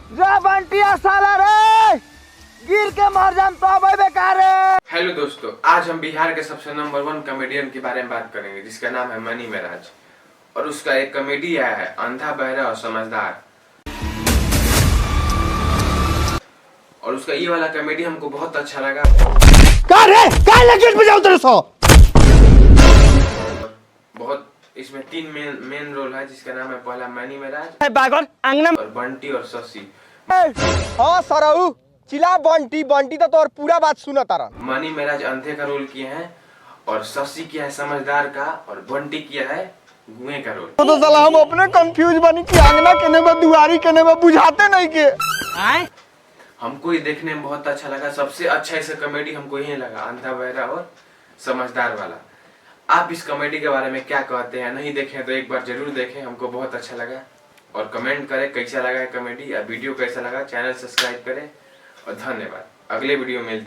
जा बंटिया साला रे, गिर के मर जाम तो अब बेकार है। हेलो दोस्तों, आज हम बिहार के सबसे नंबर 1 कॉमेडियन के बारे में बात करेंगे जिसका नाम है मनी महराज। और उसका एक कॉमेडी आया है अंधा बहरा और समझदार। और उसका ये वाला कॉमेडी हमको बहुत अच्छा लगा। बहुत इसमें 3 मेन रोल है जिसका नाम है पहला मनी महराज और बंटी और शशि। हाँ सरऊ चिल्ला बंटी बंटी तो तोर पूरा बात सुना तारा। मनी महराज अंधे का रोल किए हैं और शशि किया है समझदार का और बंटी किया है गुए का रोल। तो साला हम अपने कंफ्यूज बनी कि आंगना केने बा दुआरी केने बा बुझाते नहीं के। हमको ये देखने में बहुत अच्छा लगा। सबसे अच्छा ऐसा कॉमेडी हमको यही लगा, अंधा बहरा और समझदार वाला। आप इस कॉमेडी के बारे में क्या कहते हैं? नहीं देखें तो एक बार जरूर देखें, हमको बहुत अच्छा लगा। और कमेंट करें कैसा लगा है कॉमेडी या वीडियो कैसा लगा। चैनल सब्सक्राइब करें और धन्यवाद। अगले वीडियो में